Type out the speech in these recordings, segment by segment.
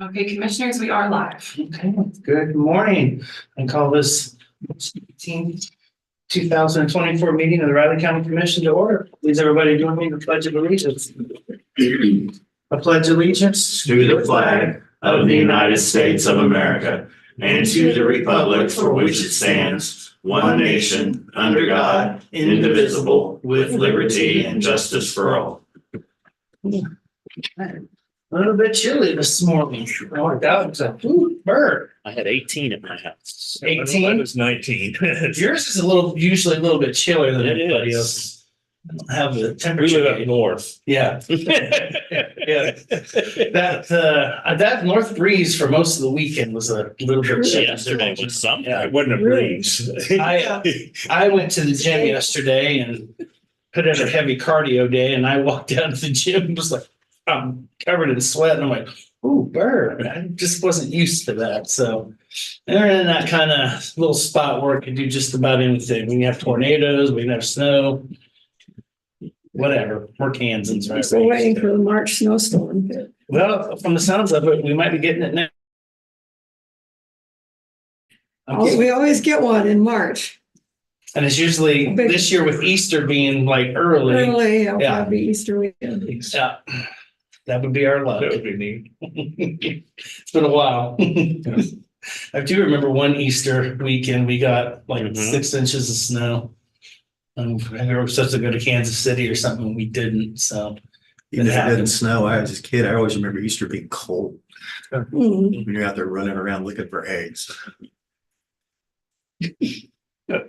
Okay, commissioners, we are live. Okay, good morning. I call this 2024 meeting of the Riley County Commission to order. Please, everybody join me in the Pledge of Allegiance. I pledge allegiance to the flag of the United States of America and to the republic for which it stands, one nation, under God, indivisible, with liberty and justice for all. A little bit chilly this morning. I worked out and said, ooh, bird. I had 18 at my house. 18? Mine was 19. Yours is usually a little bit chillier than everybody else's. I don't have the We temperature. live up north. Yeah. Yeah. That north breeze for most of the weekend was a little bit chilly. Yesterday was something. Yeah. It wasn't a breeze. I went to the gym yesterday and put in a heavy cardio day, and I walked down to the gym and was like, I'm covered in sweat, and I'm like, ooh, bird. I just wasn't used to that. So they're in that kind of little spot where it can do just about anything. We can have tornadoes, we can have snow, whatever. We're Kansans, right? We're waiting for the March snowstorm. Well, from the sounds of it, we might be getting it now. We always get one in March. And it's usually this year with Easter being like early. Early, it'll Yeah. probably be Easter weekend. Yeah. That would be our luck. That would be neat. It's been a while. I do remember one Easter weekend, we got like Mhm. 6 inches of snow. And we were supposed to go to Kansas City or something, and we didn't, so. Even if it happened. didn't snow, I was a kid. I always remember Easter being cold Mhm. when you're out there running around looking for eggs. I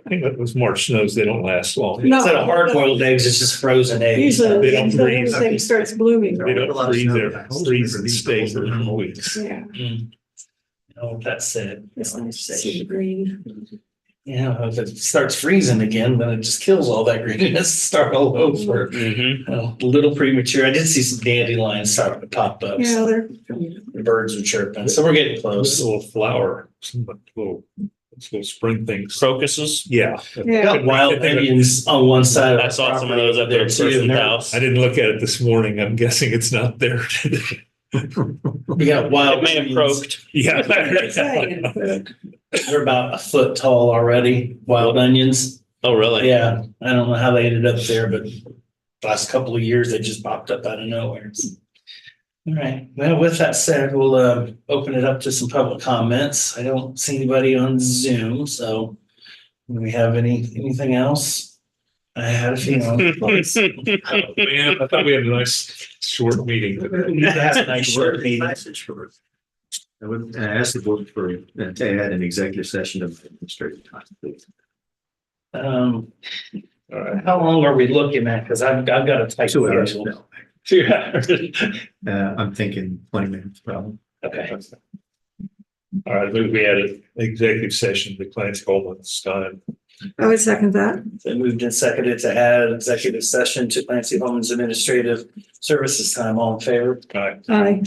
think that was March snows. They don't last long. No. Instead of hard boiled eggs, it's just frozen eggs. Usually, They don't usually freeze. everything starts blooming. They don't A lot of freeze snow. there, freeze and stay for weeks. Yeah, Oh, that's said. it's nice to see the green. Yeah, if it starts freezing again, then it just kills all that greenness, start all over. Mm-hmm. A little premature. I did see some dandelions starting to pop up. Yeah, they're. The birds are chirping, so we're getting Those close. little flower, some little spring things. Crocuses? Yeah. Yeah. Got wild onions on one side. I saw some of those up there at the person's house. I didn't look at it this morning. I'm guessing it's not there today. We got wild. It may have onions. croaked. Yeah. They're about a foot tall already, wild onions. Oh, really? Yeah, I don't know how they ended up there, but last couple of years, they just popped up out of nowhere. All right, well, with that said, we'll open it up to some public comments. I don't see anybody on Zoom, so do we have anything else? I had a feeling. Oh, man, I thought we had a nice short meeting. That's a nice short meeting. Nice and short. I would ask the board to add an executive session of administrative time, please. All right. How long are we looking at? Because I've got a tight 2 hours. schedule. No. I'm thinking 20 minutes probably. Okay. All right, we had an executive session with Clancy Holman's time. I would second that. Then moved and seconded to add executive session to Clancy Holman's administrative services time. All in favor? All right. Aye.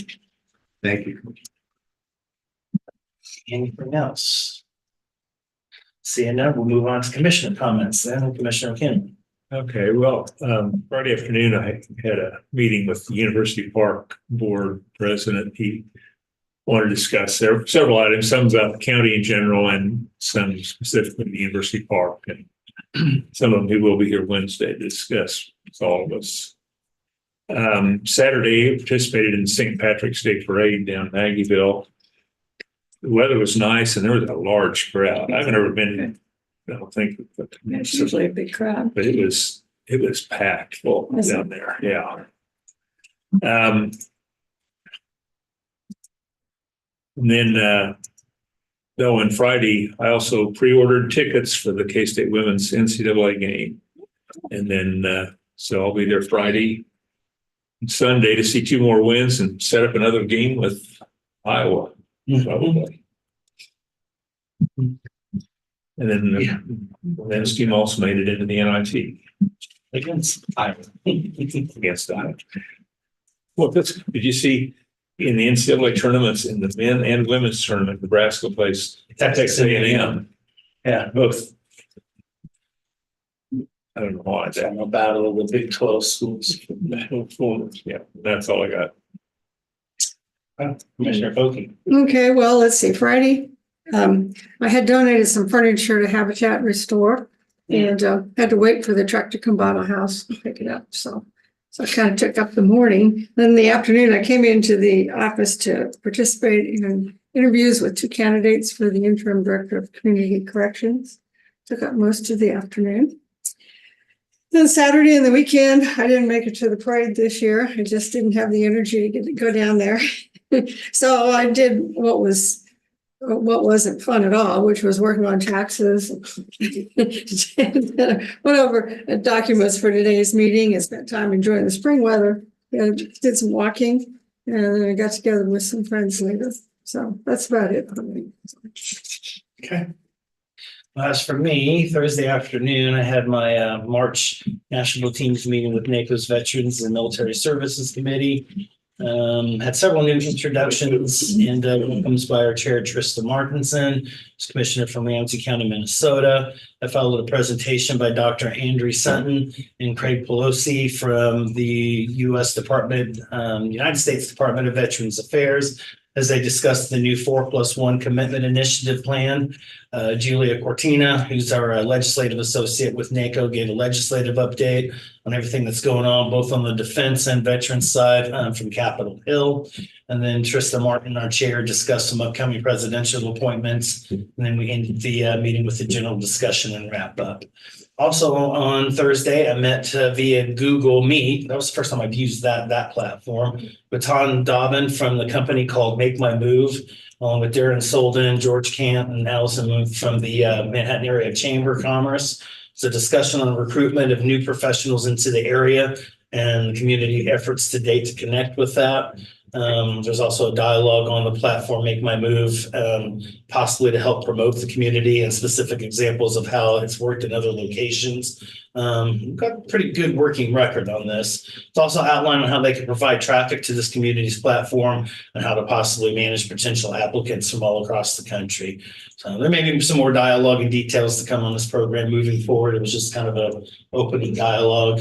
Thank you. Anything else? Seeing none, we'll move on to commissioner comments. Then Commissioner McKinnon. Okay, well, Friday afternoon, I had a meeting with the University Park Board President. He wanted to discuss several items, some about the county in general and some specifically the University Park. And some of them who will be here Wednesday to discuss with all of us. Saturday, I participated in the St. Patrick's Day Parade down in Aggieville. The weather was nice and there was a large crowd. I've never been, I don't think, It's usually a big crowd. but it was packed full Was down there. Yeah. And then, on Friday, I also pre-ordered tickets for the K-State Women's NCAA game. And then, so I'll be there Friday and Sunday to see 2 more wins and set up another game with Iowa, probably. And then the men's team also made it into the NIT Against Iowa. against Iowa. Well, did you see in the NCAA tournaments, in the men and women's tournament, Nebraska plays Texas A&M? Yeah, Both. I don't know why it's a battle of the Big 12 schools. Yeah, that's all I got. Commissioner Pokey. Okay, well, let's see, Friday, I had donated some furniture to Habitat Restore and had to wait for the truck to come by my house and pick it up, so. So I kind of took up the morning. Then in the afternoon, I came into the office to participate in interviews with 2 candidates for the interim director of community corrections. Took up most of the afternoon. Then Saturday and the weekend, I didn't make it to the parade this year. I just didn't have the energy to go down there. So I did what wasn't fun at all, which was working on taxes. Went over documents for today's meeting and spent time enjoying the spring weather. Did some walking and then I got together with some friends later. So that's about it for me. Okay. As for me, Thursday afternoon, I had my March National Teams meeting with NACO's Veterans and Military Services Committee. Had several new introductions and welcomes by our chair, Trista Martinson, who's commissioner from Ramsey County, Minnesota. I followed a presentation by Dr. Andrew Sutton and Craig Pelosi from the United States Department of Veterans Affairs as they discussed the new 4+1 commitment initiative plan. Julia Cortina, who's our legislative associate with NACO, gave a legislative update on everything that's going on, both on the defense and veterans side from Capitol Hill. And then Trista Martin, our chair, discussed some upcoming presidential appointments. And then we ended the meeting with the general discussion and wrap up. Also on Thursday, I met via Google Meet. That was the first time I've used that platform. With Tom Dobbin from the company called Make My Move, along with Darren Solden, George Camp, and Allison Muth from the Manhattan Area Chamber of Commerce. It's a discussion on recruitment of new professionals into the area and the community efforts to date to connect with that. There's also a dialogue on the platform Make My Move, possibly to help promote the community and specific examples of how it's worked in other locations. We've got a pretty good working record on this. It's also outlined on how they can provide traffic to this community's platform and how to possibly manage potential applicants from all across the country. So there may be some more dialogue and details to come on this program moving forward. It was just kind of an opening dialogue.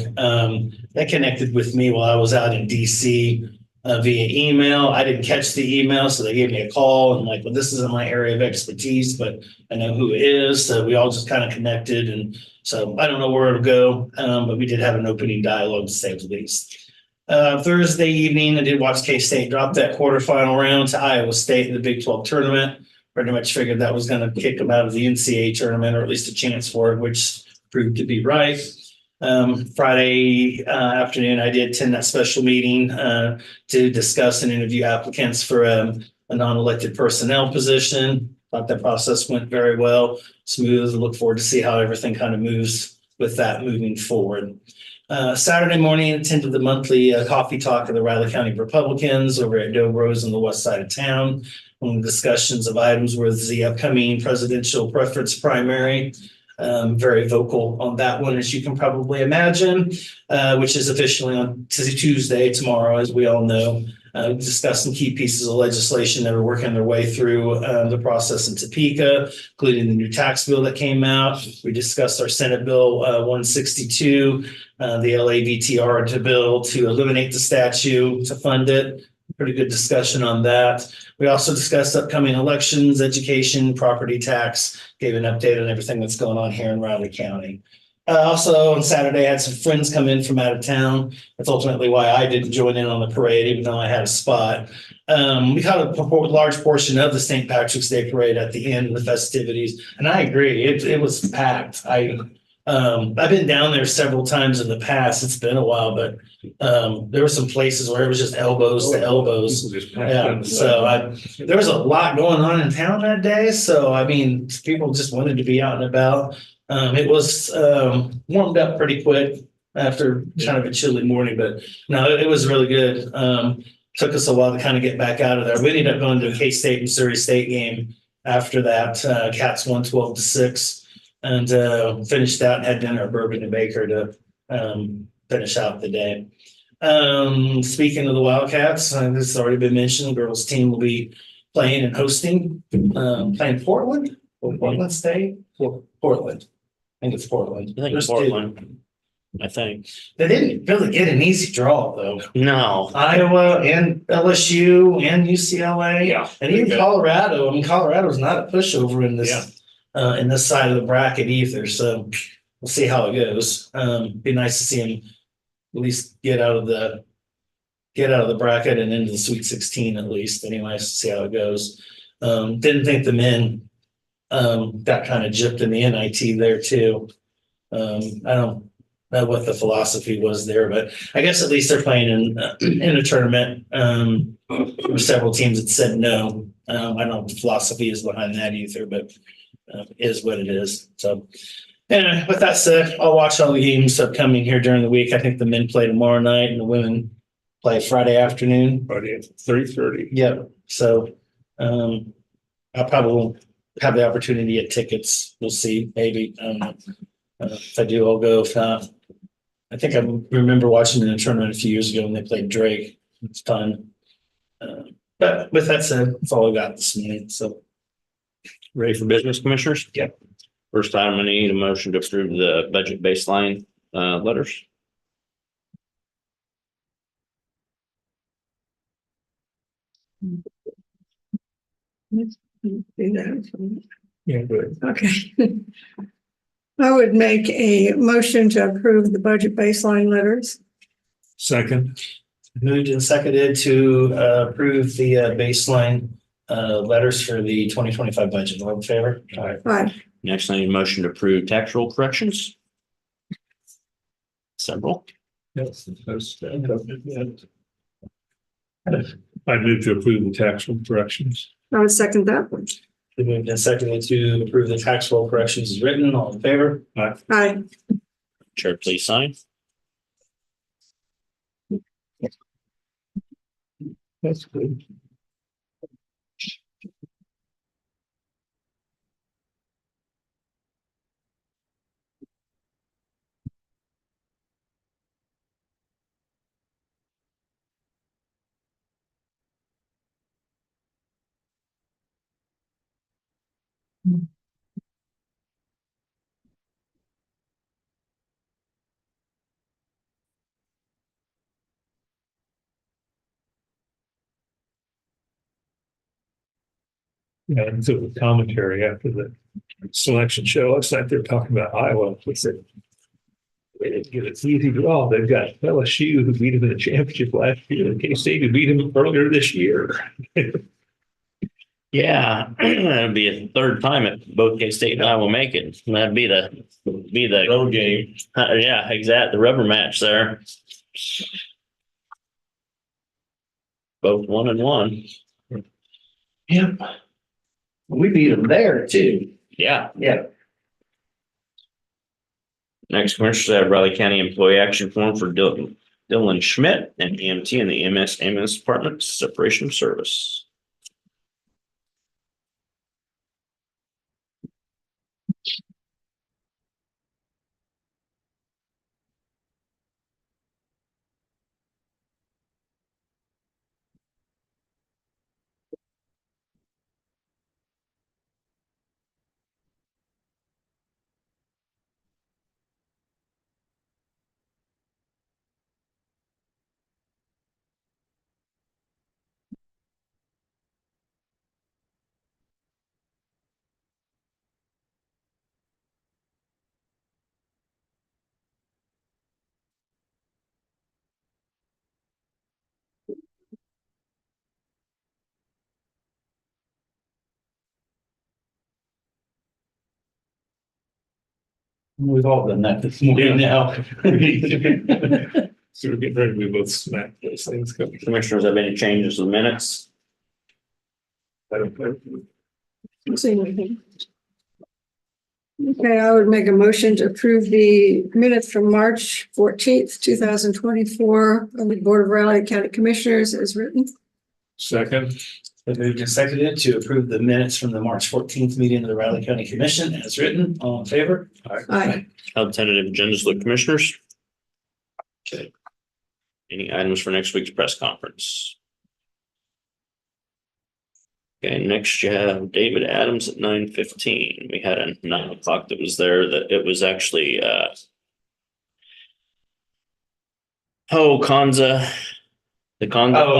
They connected with me while I was out in DC. Via email. I didn't catch the email, so they gave me a call and like, well, this isn't my area of expertise, but I know who it is. So we all just kind of connected. And so I don't know where it'll go, but we did have an opening dialogue to say the least. Thursday evening, I did watch K-State drop that quarterfinal round to Iowa State in the Big 12 tournament. Pretty much figured that was going to kick them out of the NCAA tournament, or at least a chance for it, which proved to be right. Friday afternoon, I did attend that special meeting to discuss and interview applicants for a non-elected personnel position. Thought that process went very well, smooth. Look forward to see how everything kind of moves with that moving forward. Saturday morning, attended the monthly coffee talk of the Riley County Republicans over at Dobro's on the west side of town. One of the discussions of items was the upcoming presidential preference primary. Very vocal on that one, as you can probably imagine, which is officially on Tuesday, tomorrow, as we all know. Discuss some key pieces of legislation that are working their way through the process in Topeka, including the new tax bill that came out. We discussed our Senate Bill 162, the LAVTR bill to eliminate the statute, to fund it. Pretty good discussion on that. We also discussed upcoming elections, education, property tax, gave an update on everything that's going on here in Riley County. Also on Saturday, I had some friends come in from out of town. That's ultimately why I didn't join in on the parade, even though I had a spot. We had a large portion of the St. Patrick's Day parade at the end of the festivities. And I agree, it was packed. I've been down there several times in the past. It's been a while, but there were some places where it was just elbows to elbows. Yeah, so there was a lot going on in town that day. So, I mean, people just wanted to be out and about. It was warmed up pretty quick after kind of a chilly morning, but no, it was really good. Took us a while to kind of get back out of there. We ended up going to a K-State Missouri State game after that. Cats won 12-6. And finished out and had dinner at Bourbon and Baker to finish out the day. Speaking of the Wildcats, this has already been mentioned. The girls team will be playing and hosting, playing Portland or Portland State? Portland. I think it's Portland. I think it's Portland. I think. They didn't really get an easy draw though. No. Iowa and LSU and UCLA. Yeah. And even Okay. Colorado. I mean, Colorado's not a pushover in Yeah. in this side of the bracket either. So we'll see how it goes. Be nice to see them at least get out of the bracket and into the Sweet 16 at least. Anyway, see how it goes. Didn't think the men got kind of gypped in the NIT there too. I don't know what the philosophy was there, but I guess at least they're playing in a tournament. There were several teams that said no. I don't know what the philosophy is behind that either, but it is what it is. So anyway, with that said, I'll watch all the games upcoming here during the week. I think the men play tomorrow night and the women play Friday afternoon. Friday at 3:30. Yep. So I'll probably have the opportunity to get tickets. We'll see. Maybe. I don't know. If I do, I'll go. If not, I think I remember watching in a tournament a few years ago when they played Drake. It's fun. But with that said, that's all I got this morning. So Ready for business, commissioners? Yep. First item, I need a motion to approve the budget baseline letters. Do that. Yeah, good. Okay. I would make a motion to approve the budget baseline letters. Second. moved and seconded to approve the baseline letters for the 2025 budget. All in favor? Aye. Next, I need a motion to approve tax roll corrections. Several. Yes. I move to approve the tax corrections. I would second that. Moved and seconded to approve the tax roll corrections as written. All in favor? Aye. Chair, please sign. That's good. Yeah, and so the commentary after the selection show, last night they were talking about Iowa. They said they didn't get an easy draw. They've got LSU who beat them in the championship last year, and K-State who beat them earlier this year. Yeah, it'll be a third time at both K-State and Iowa make it. That'd be the road game. Yeah, exact. The rubber match there. Both 1-1. Yep. We beat them there too. Yeah. Yeah. Next, commissioners have Riley County Employee Action Form for Dylan Schmidt and EMT in the MS Department, separation of service. We've all done that this morning now. So we're getting ready to both smack those things coming. Commissioners have any changes to the minutes? I don't know. Don't see anything. Okay, I would make a motion to approve the minutes from March 14th, 2024 of the Board of Riley County Commissioners as written. Second. Moved and seconded to approve the minutes from the March 14th meeting of the Riley County Commission as written. All in favor? Aye. How the tentative agendas look, commissioners? Okay. Any items for next week's press conference? Okay, next you have David Adams at 9:15. We had a 9 o'clock that was there, that it was actually Oh, Kanza, the Kanza Oh,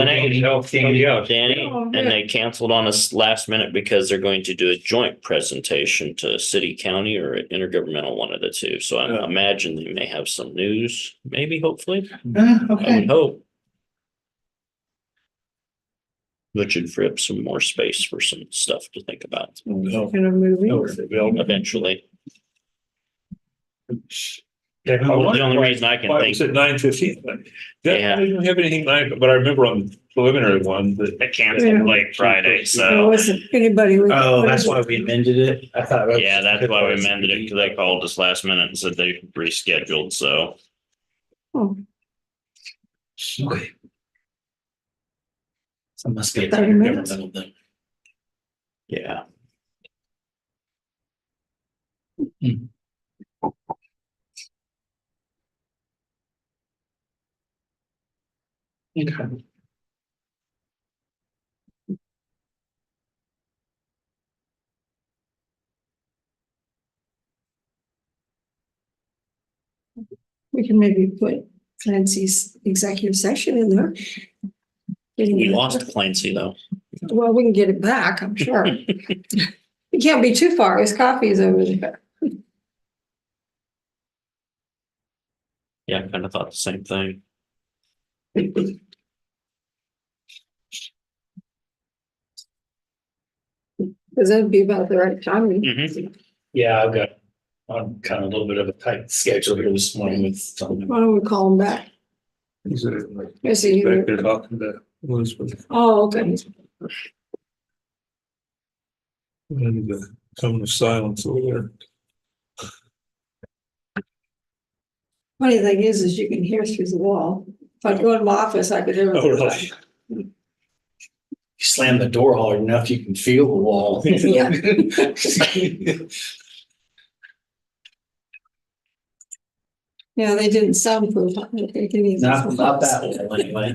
clinic. yeah. Danny, Oh, and yeah. they canceled on us last minute because they're going to do a joint presentation to city, county, or an intergovernmental, one of the two. So I Yeah. imagine they may have some news, maybe, hopefully. I Okay. would hope. Which would free up some more space for some stuff to think about Kind of moving. eventually. Yeah, The only reason I can Why think, was it 9:15? Yeah. They didn't have anything like, but I remember on the preliminary one that. it canceled late Friday, There so. wasn't anybody. Oh, that's why we amended it. I thought. Yeah, that's why we amended it, because they called us last minute and said they rescheduled, so. Oh, Okay. So it must be a 30 minutes. governmental then. Yeah. Okay. we can maybe put Clancy's executive session in there. We lost Clancy though. Well, we can get it back, I'm sure. It can't be too far. His coffee is over there. Yeah, I kind of thought the same thing. Because that'd be about the right timing. Mhm. Yeah, I've got, I'm kind of a little bit of a tight schedule here this morning with something. Why don't we call him back? He's Is he back here? there talking to Elizabeth. Oh, okay. And the tone of silence over there. Funny thing is you can hear through the wall. If I go in my office, I could hear. Oh, really? You slam the door hard enough, you can feel the wall. Yeah. Yeah, they didn't soundproof. Not that wall anyway.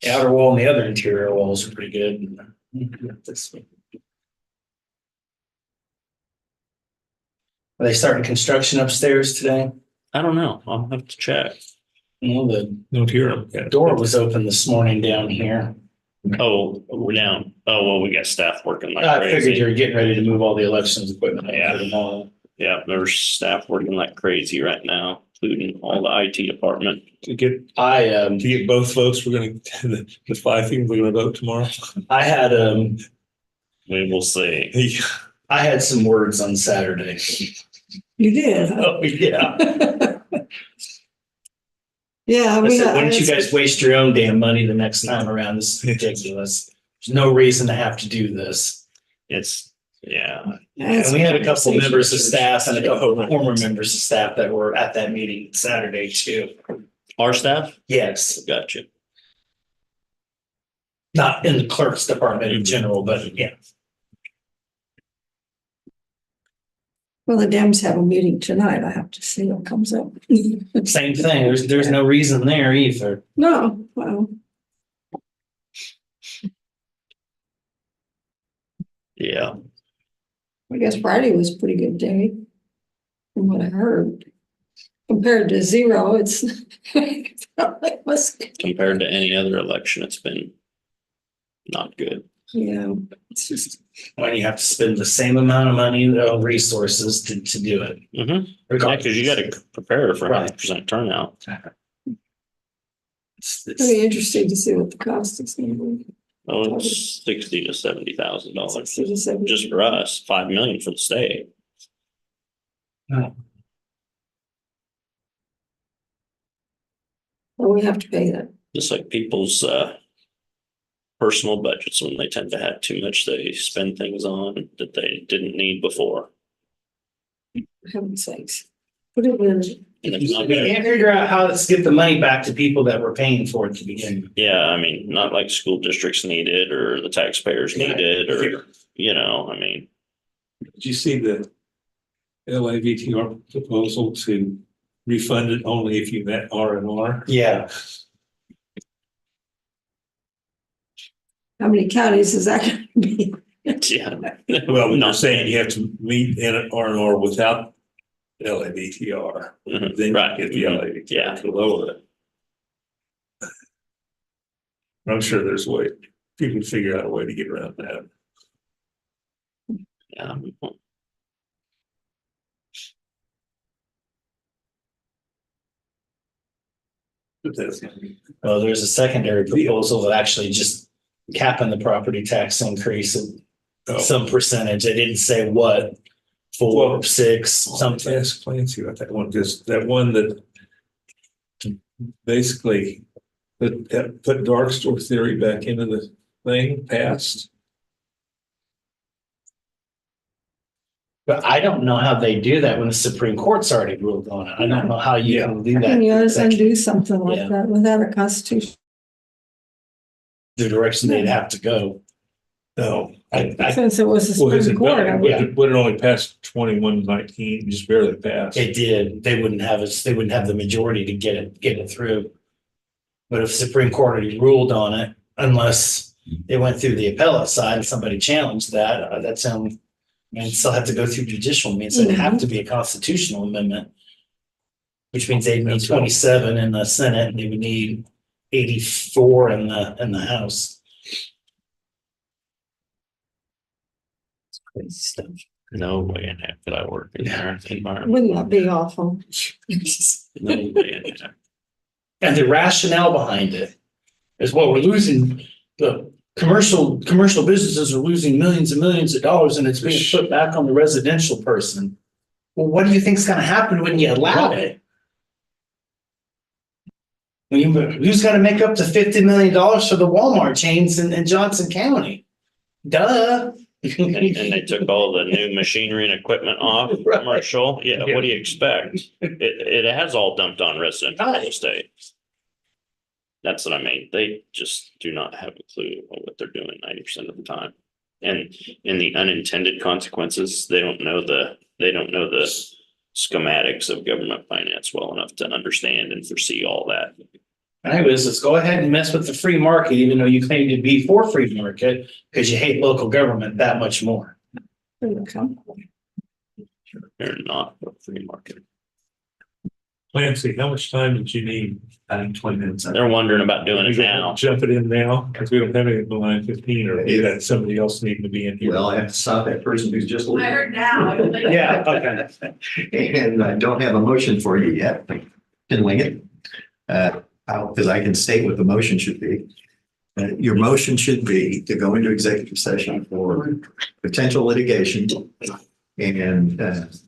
The outer wall and the other interior walls are pretty good. Are they starting construction upstairs today? I don't know. I'll have to check. Well, the Don't hear him. door was open this morning down here. Oh, we're down. Oh, well, we got staff working like I figured crazy. you're getting ready to move all the elections equipment. Yeah. For tomorrow. Yeah, there's staff working like crazy right now, including all the IT department. To get I both votes, we're gonna, the 5 people we're gonna vote tomorrow. I had We will see. I had some words on Saturday. You did, huh? Oh, yeah. Yeah. I said, why don't you guys waste your own damn money the next time around? This is ridiculous. There's no reason to have to do this. It's, yeah. And we had a couple of members of staff and a couple of former members of staff that were at that meeting Saturday too. Our staff? Yes, Gotcha. not in the clerk's department in general, but yeah. Well, the Dems have a meeting tonight. I have to see what comes up. Same thing. There's no reason there either. No, well, Yeah. I guess Friday was a pretty good day. From what I heard. Compared to zero, it's. It was, Compared to any other election, it's been not good. yeah, it's just, When you have to spend the same amount of money, resources to do it. Mm-hmm. Yeah, because you got to prepare for Right. 100% turnout. It's- it'll be interesting to see what the cost is gonna be. Oh, it's $60,000 to $70,000 Just just for us, 5 million for the state. Well, we have to pay that. Just like people's personal budgets, when they tend to have too much they spend things on that they didn't need before. Heaven's sakes. Put it in. And it's You not good. can't figure out how to get the money back to people that were paying for it to begin with. Yeah, I mean, not like school districts need it or the taxpayers need it or, you know, I mean, Did you see the LAVTR proposal to refund it only if you met R&R? Yeah, How many counties is that gonna be? yeah. Well, we're Not not saying you have to meet in an R&R without LABTR. Mhm, Then right. you get the LABTR Yeah. to lower it. I'm sure there's a way, people figure out a way to get around that. Yeah. But that's, Well, there's a secondary proposal that actually just capping the property tax increase at oh, some percentage. They didn't say what, 4, Well, 6, something. ask Clancy about that one, because that one that basically that put dark store theory back into the thing passed. But I don't know how they do that when the Supreme Court's already ruled on it. I don't know how you can do that. Can you exactly undo something like Yeah. that without a constitution? The direction they'd have to go. No. Since it was the Well, Supreme Court, I would. Would it only passed 21-19, just barely passed. It did. They wouldn't have us, they wouldn't have the majority to get it through. But if Supreme Court already ruled on it, unless it went through the appellate side and somebody challenged that, that sounds, I mean, still have to go through judicial means. It'd have to be a constitutional amendment. Which means they'd need 27 in the Senate and they would need 84 in the House. Crazy stuff. No way in heck could I work in their environment. Wouldn't that be awful? No way in heck. And the rationale behind it is what we're losing. The commercial businesses are losing millions and millions of dollars and it's being put back on the residential person. Well, what do you think's gonna happen when you allow it? Who's gonna make up to $50 million for the Walmart chains in Johnson County? Duh. And they took all the new machinery and equipment off Right. commercial. Yeah, what do you expect? It has all dumped on residential real estate. That's what I mean. They just do not have a clue of what they're doing 90% of the time. And in the unintended consequences, they don't know the schematics of government finance well enough to understand and foresee all that. Anyways, let's go ahead and mess with the free market, even though you claim to be for free market, because you hate local government that much more. They're not for free market. Clancy, how much time did you need? I think 20 minutes. They're wondering about doing We it gonna now. Jump it in now, because we don't have it until 9:15, or is that somebody else needing to be in here? Well, I have to stop that person who's just leaving. I heard now. I was like- Yeah, okay. And I don't have a motion for you yet. Can wing it. Because I can state what the motion should be. Your motion should be to go into executive session for potential litigation. And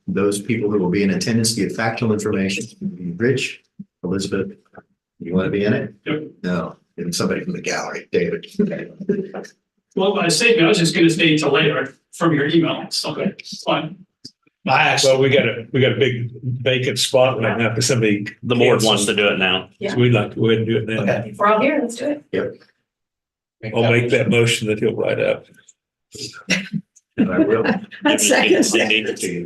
those people who will be in attendance give factual information. Rich, Elizabeth, you want to be in it? Yep. No, and somebody from the gallery, David. Well, I say, I was just gonna stay till later from your email. So it's fine. Well, we got a big vacant spot right now, because somebody. The board wants to do it now. Yeah. So we'd like to go ahead and do it now. Okay. If we're all here, let's do it. I'll make that motion that he'll write up. And I will. I'd second Cindy, that. You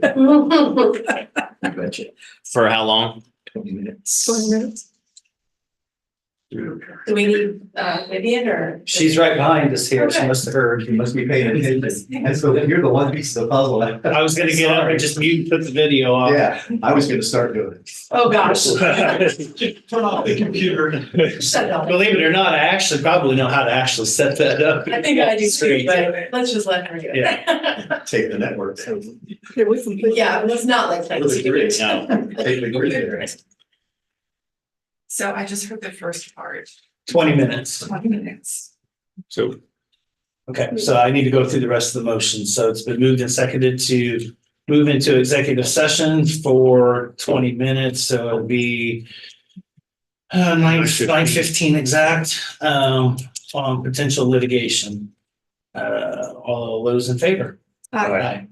betcha. for how long? 20 minutes. 20 minutes. Do we need Vivian or? She's right behind us here. She Okay. must have heard. You must be paying attention. And so you're the one piece of the puzzle. I was gonna get up and just mute and put the video on. Yeah, I was gonna start doing it. Oh, gosh. Turn off the computer. Shut down. Believe it or not, I actually probably know how to actually set that up. I think I do too, Straight. but let's just let her do it. Take the network. Yeah, we can put- Yeah, it was not like. Take the grid. No. Take the grid. So I just heard the first part, 20 minutes. 20 minutes. So Okay, so I need to go through the rest of the motion. So it's been moved and seconded to move into executive session for 20 minutes. So it'll be 9:15 exact, on potential litigation. All those in favor? Aye.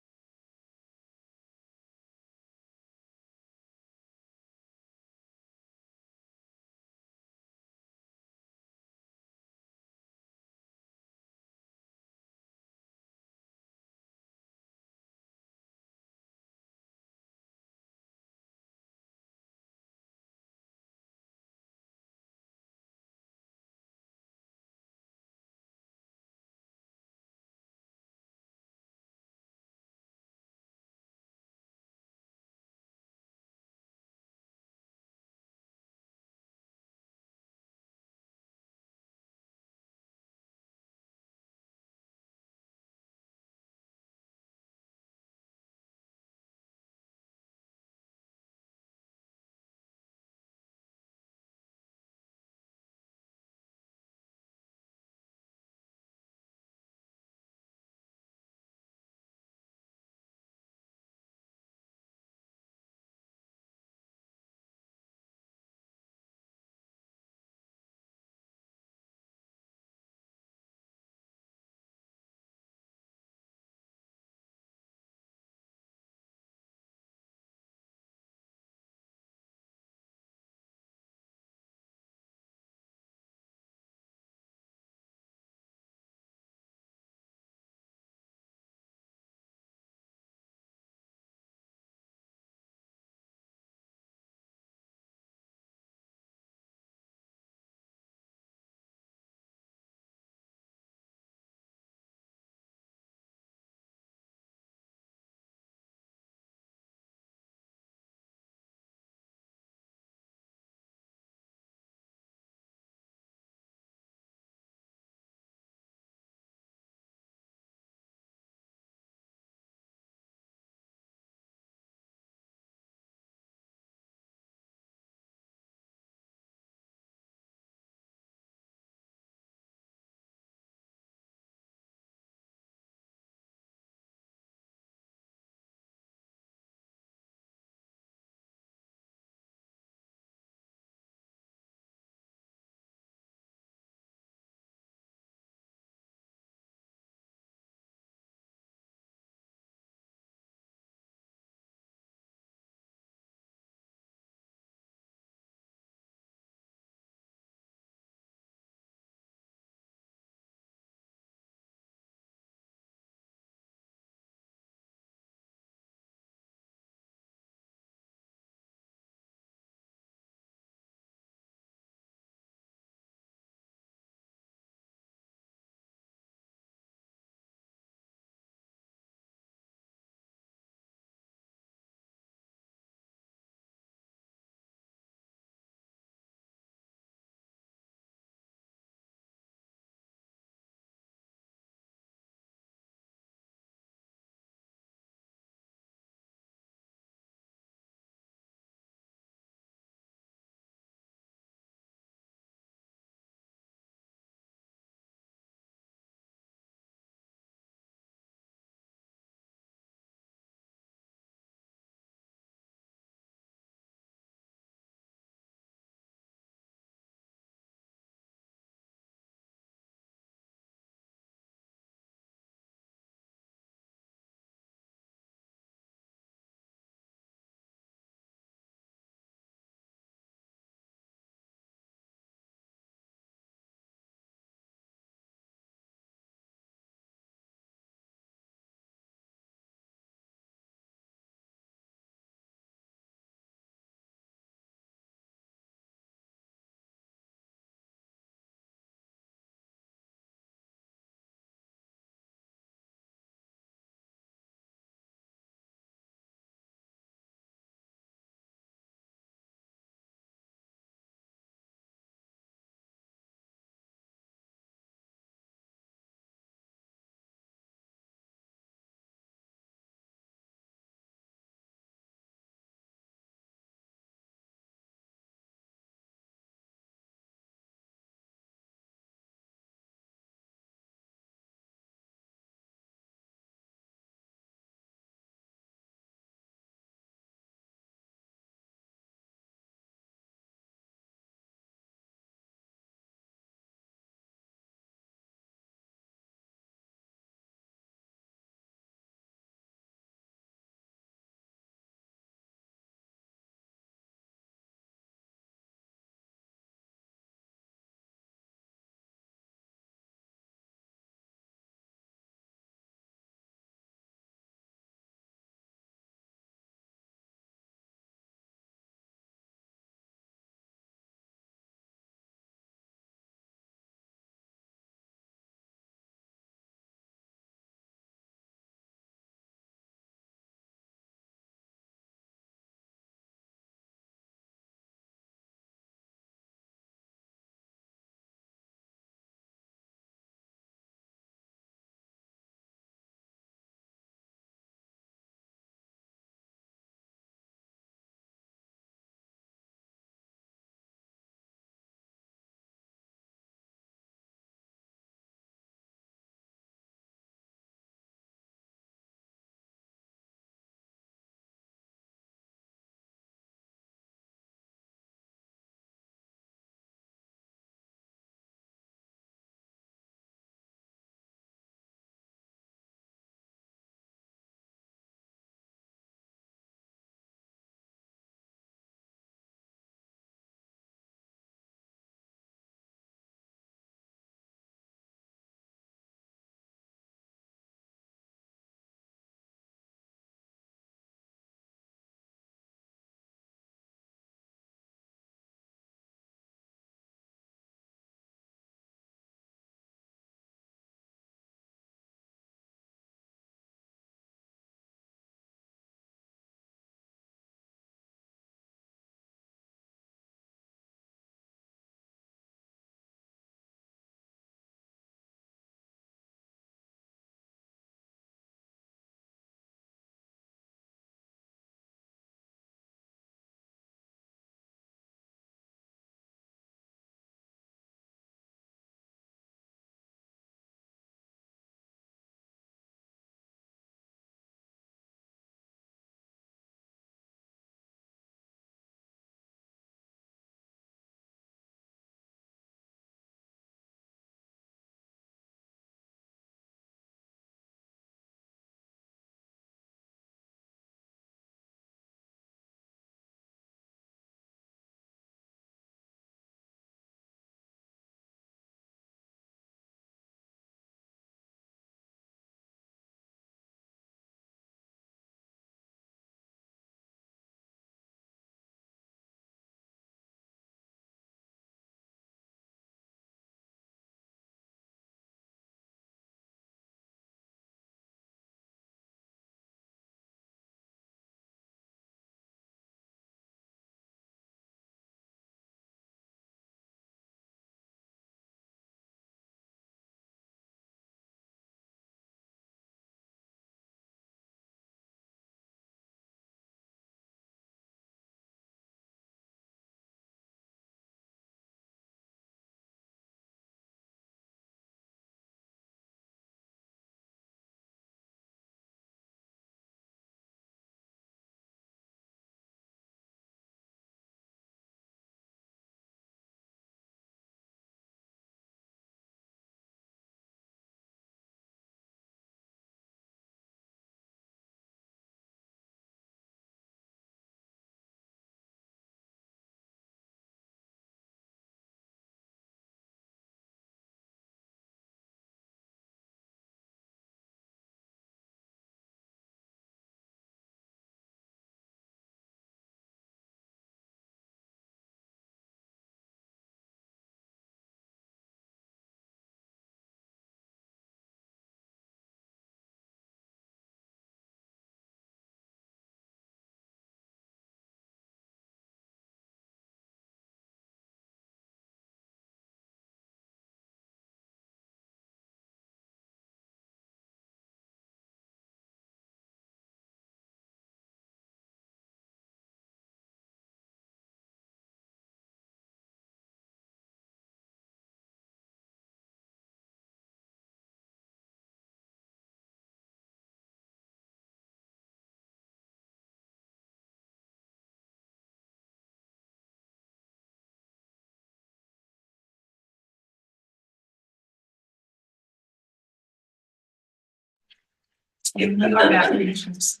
Our bad connections.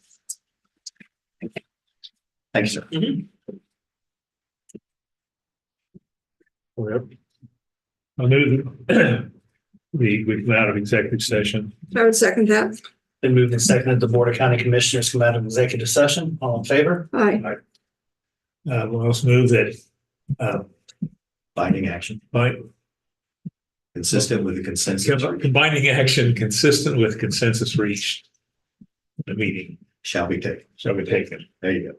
Thanks, sir. I knew we come out of executive session. I would second that. Then moved and seconded, the Board of County Commissioners come out of executive session. All in favor? Aye. We'll also move that, Binding action by consistent with the consensus combining action consistent with consensus reached in the meeting shall be taken. shall be taken. There you go.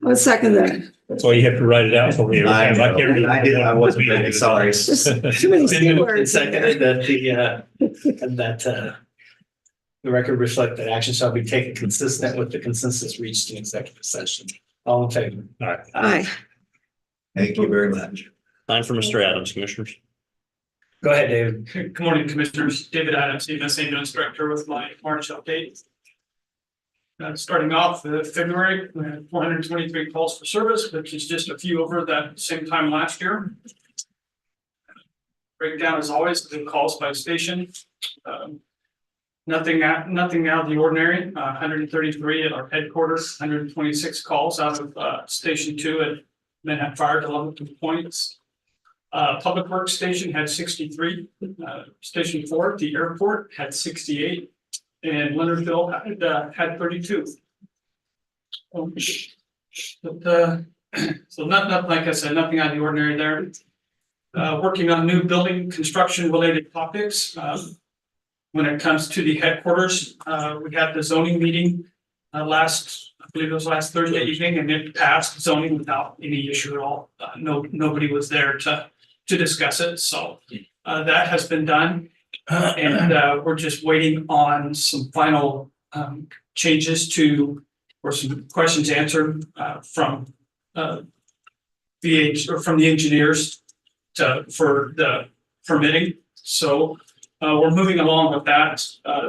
I would second that. That's why you have to write it out for me. every I time. know. can't read I did. I wasn't it. ready. Sorry. Just too many Been C moved and words. seconded that the record reflect that action shall be taken consistent with the consensus reached in executive session. All in favor? All right. Aye. Thank you very much. Time for Mr. Adams, Commissioners. Go ahead, David. Good morning, Commissioners. David Adams, EMS Ambulance Director with my March update. Starting off February, we had 423 calls for service, which is just a few over that same time last year. Breakdown as always, the calls by station. Nothing out of the ordinary, 133 at our headquarters, 126 calls out of Station 2 at Manhattan Fire to 11 points. Public Works Station had 63, Station 4 at the airport had 68, and Leonardville had 32. So not like I said, nothing out of the ordinary there. Working on new building construction related topics. When it comes to the headquarters, we had the zoning meeting I believe it was last Thursday evening, and it passed zoning without any issue at all. Nobody was there to discuss it, so that has been done. And we're just waiting on some final changes or some questions answered from from the engineers for the permitting. So we're moving along with that.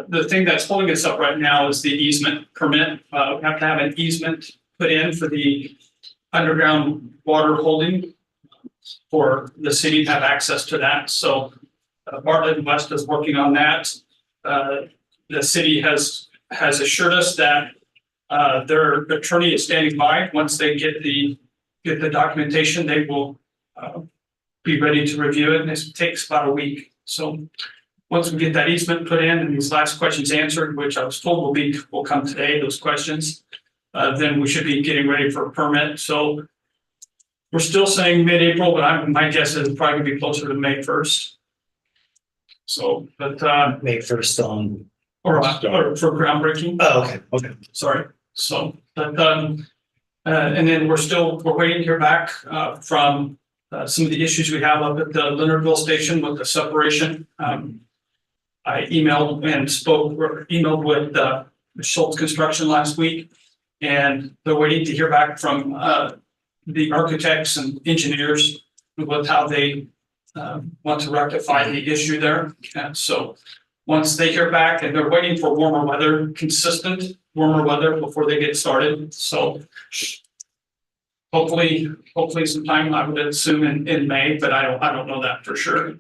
The thing that's holding us up right now is the easement permit. We have to have an easement put in for the underground water holding for the city to have access to that. So Bartlett and West is working on that. The city has assured us that their attorney is standing by. Once they get the documentation, they will be ready to review it, and this takes about a week. So once we get that easement put in and these last questions answered, which I was told will come today, those questions, then we should be getting ready for a permit. So we're still saying mid-April, but my guess is it's probably gonna be closer to May 1st. So, but May 1st on. or for groundbreaking. Oh, okay. Sorry. So, but and then we're waiting to hear back from some of the issues we have up at the Leonardville station with the separation. I emailed with Schultz Construction last week, and they're waiting to hear back from the architects and engineers with how they want to rectify the issue there. And so once they hear back, and they're waiting for consistent warmer weather before they get started. So hopefully sometime, I would assume in May, but I don't know that for sure.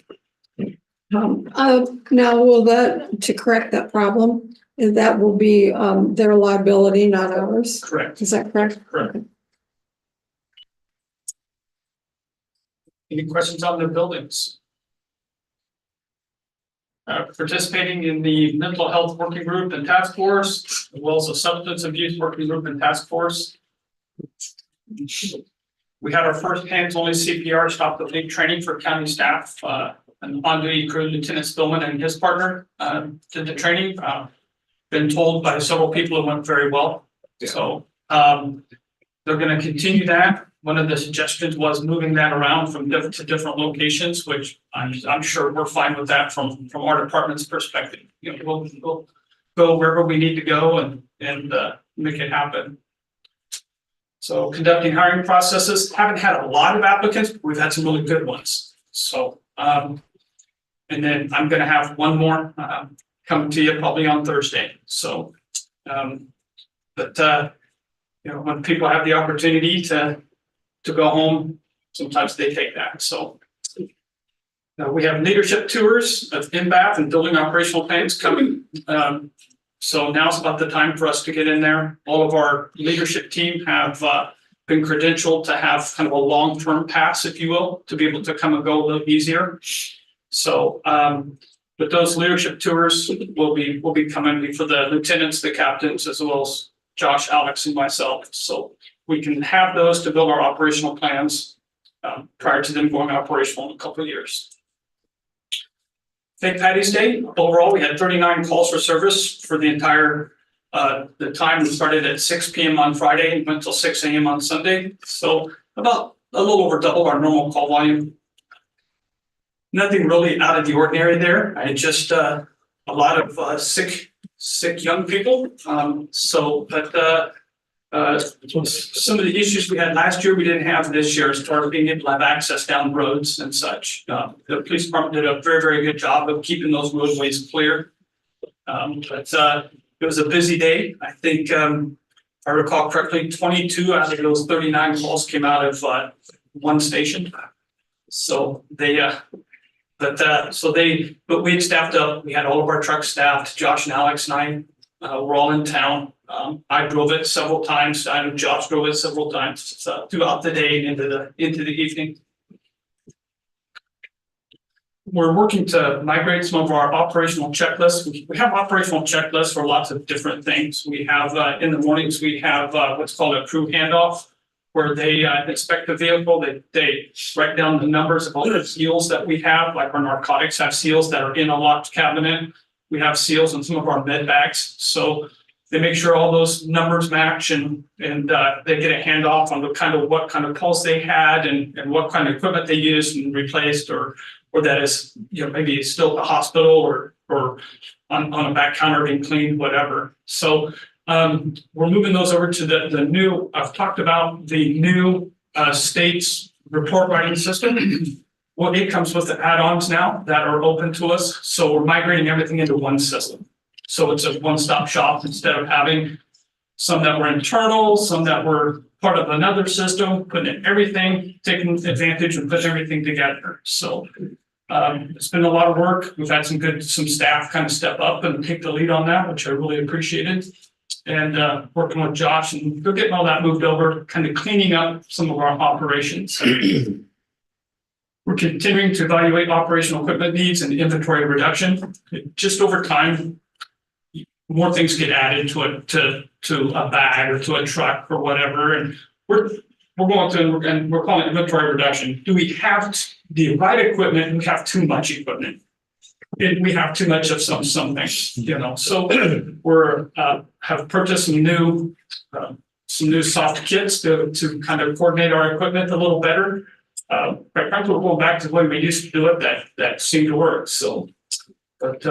Now, will that, to correct that problem, that will be their liability, not ours? Correct. Is that correct? Correct. Any questions on the buildings? Participating in the mental health working group and task force, as well as the substance abuse working group and task force. We had our first hands-only CPR stop the bleed training for county staff. An on-duty crew, Lieutenant Spillman and his partner did the training. Been told by several people it went very well. So they're going to continue that. One of the suggestions was moving that around from different locations, which I'm sure we're fine with that from our department's perspective. You know, we'll go wherever we need to go and make it happen. So conducting hiring processes, haven't had a lot of applicants, but we've had some really good ones. So and then I'm going to have one more come to you probably on Thursday. So you know, when people have the opportunity to go home, sometimes they take that. So we have leadership tours of NBAF and building operational plans coming So now's about the time for us to get in there. All of our leadership team have been credentialed to have kind of a long-term pass, if you will, to be able to come and go a little easier. So but those leadership tours will be coming for the lieutenants, the captains, as well as Josh, Alex, and myself. So we can have those to build our operational plans prior to them going operational in a couple of years. St. Patty's Day, overall, we had 39 calls for service for the entire, the time we started at 6 p.m. on Friday and went till 6 a.m. on Sunday. So about a little over double our normal call volume. Nothing really out of the ordinary there. I just, a lot of sick young people. Some of the issues we had last year, we didn't have this year as far as being able to have access down roads and such. The police department did a very, very good job of keeping those roadways clear. It was a busy day. I think, if I recall correctly, 22 out of those 39 calls came out of one station. So but we had staffed up. We had all of our trucks staffed. Josh and Alex and I were all in town. I drove it several times. I know Josh drove it several times throughout the day and into the evening. We're working to migrate some of our operational checklists. We have operational checklists for lots of different things. We have in the mornings, we have what's called a crew handoff, where they inspect the vehicle. They write down the numbers of all the seals that we have, like our narcotics have seals that are in a locked cabinet. We have seals in some of our med bags. So they make sure all those numbers match and they get a handoff on what kind of calls they had and what kind of equipment they used and replaced or that is, maybe still at the hospital or on a back counter being cleaned, whatever. So we're moving those over to the new, I've talked about the new state's report writing system. Well, it comes with the add-ons now that are open to us. So we're migrating everything into one system. So it's a one-stop shop instead of having some that were internal, some that were part of another system, putting in everything, taking advantage and putting everything together. So it's been a lot of work. We've had some staff kind of step up and take the lead on that, which I really appreciated. And working with Josh and we're getting all that moved over, kind of cleaning up some of our operations. We're continuing to evaluate operational equipment needs and inventory reduction. Just over time, more things get added to a bag or to a truck or whatever, and we're going through and we're calling it inventory reduction. Do we have the right equipment? We have too much equipment. We have too much of some things, So we're have purchased some new soft kits to kind of coordinate our equipment a little better. Quite frankly, we're going back to the way we used to do it. That seemed to work. So, but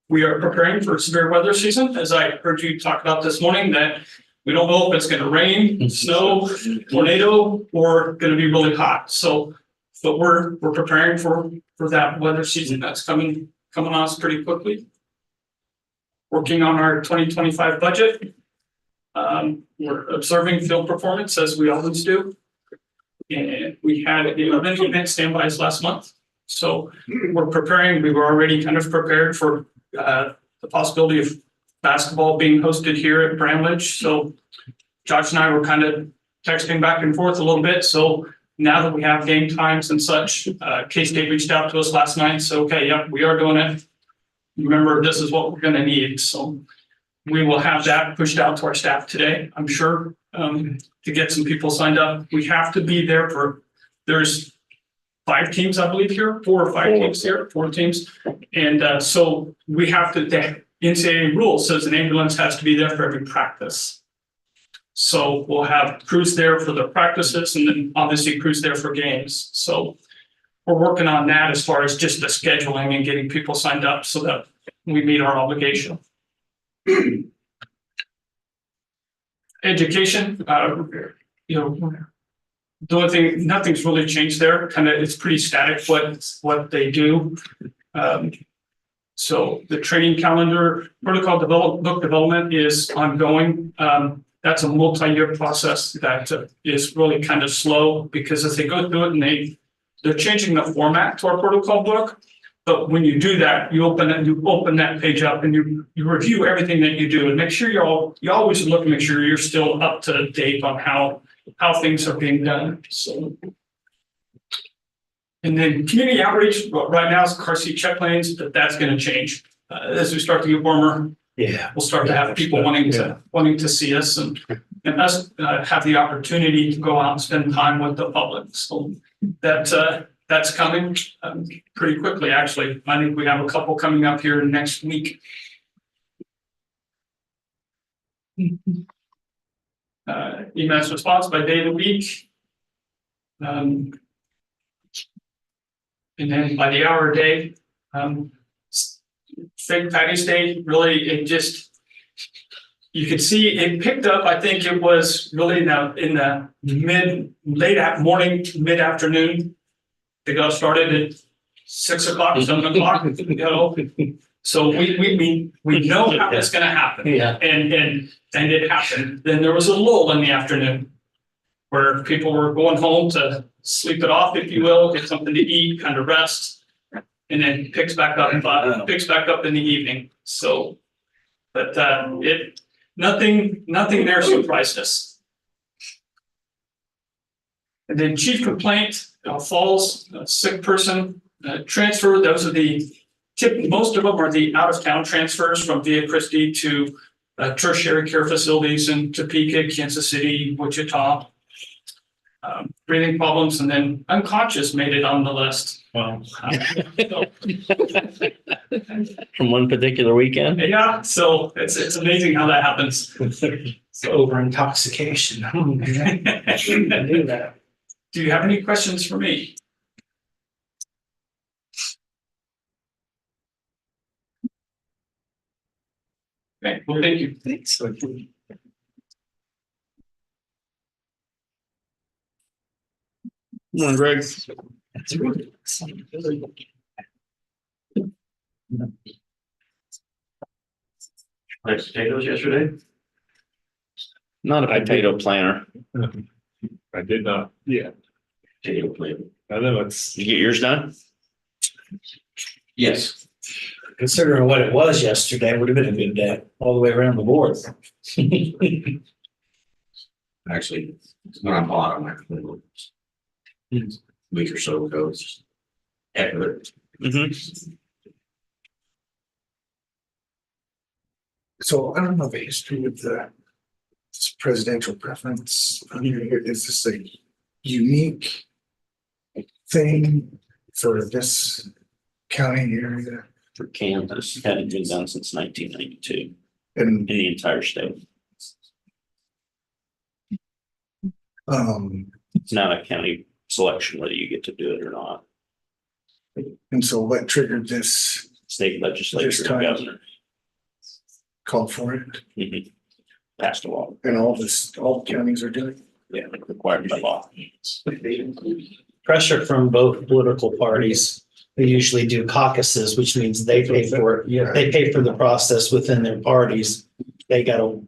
we are preparing for severe weather season, as I heard you talk about this morning. That we don't know if it's going to rain, snow, tornado, or going to be really hot. So, but we're preparing for that weather season that's coming on us pretty quickly. Working on our 2025 budget. We're observing field performance as we always do. And we had 11 event standbys last month. So we're preparing, we were already kind of prepared for the possibility of basketball being hosted here at Bramlage. So Josh and I were kind of texting back and forth a little bit. So now that we have game times and such, K-State reached out to us last night. So, okay, yep, we are doing it. Remember, this is what we're going to need. So we will have that pushed out to our staff today, I'm sure, to get some people signed up. We have to be there there's 5 teams, I believe, here, 4 or 5 teams here, 4 teams. And so we have to, the NCAA rule says an ambulance has to be there for every practice. So we'll have crews there for the practices and then obviously crews there for games. So we're working on that as far as just the scheduling and getting people signed up so that we meet our obligation. Education, the only thing, nothing's really changed there. Kind of, it's pretty static what they do. So the training calendar, protocol book development is ongoing. That's a multi-year process that is really kind of slow because as they go through it and they're changing the format to our protocol book. But when you do that, you open that page up and you review everything that you do and make sure you always look and make sure you're still up to date on how things are being done, so. And then community outreach, right now is car seat check lanes, but that's gonna change. As we start to get warmer, Yeah. we'll start to have people wanting to see us and us have the opportunity to go out and spend time with the public. So that's coming pretty quickly, actually. I think we have a couple coming up here next week. EMS response by day of the week. And then by the hour a day. St. Patty's Day, really, it just, you could see it picked up. I think it was really in the mid afternoon. They got started at 6 o'clock, 7 o'clock, you know. So we know how it's gonna happen. Yeah. And it happened. Then there was a lull in the afternoon where people were going home to sleep it off, if you will, get something to eat, kind of rest. And then picks back up in the evening. So, but nothing there surprised us. And then chief complaint, falls, sick person, transfer. Those are most of them are the out of town transfers from Via Christi to tertiary care facilities in Topeka, Kansas City, Wichita. Breathing problems, and then unconscious made it on the list. Wow. From one particular weekend. Yeah, so it's amazing how that happens. So over intoxication. I knew that. Do you have any questions for me? Okay, well, thank you. Thanks. Greg. Nice potatoes yesterday. Not a potato planter. I did not. Yeah. Potato plant. I know it's. You get yours done? Yes. Considering what it was yesterday, would have been a good day all the way around the board. Actually, when I bought them, I cleaned them. A week or so ago, it's just heck of it. Mm-hmm. So I don't know the history of this presidential preference. Is this a unique thing for this county area? For Kansas, hadn't been done since 1992 And in the entire state. It's not a county selection whether you get to do it or not. and so what triggered this State legislature This and time. governor call for it? passed a law. And all counties are doing? Yeah, required by law. Pressure from both political parties. They usually do caucuses, which means they pay for it. Yeah. They pay for the process within their parties. They gotta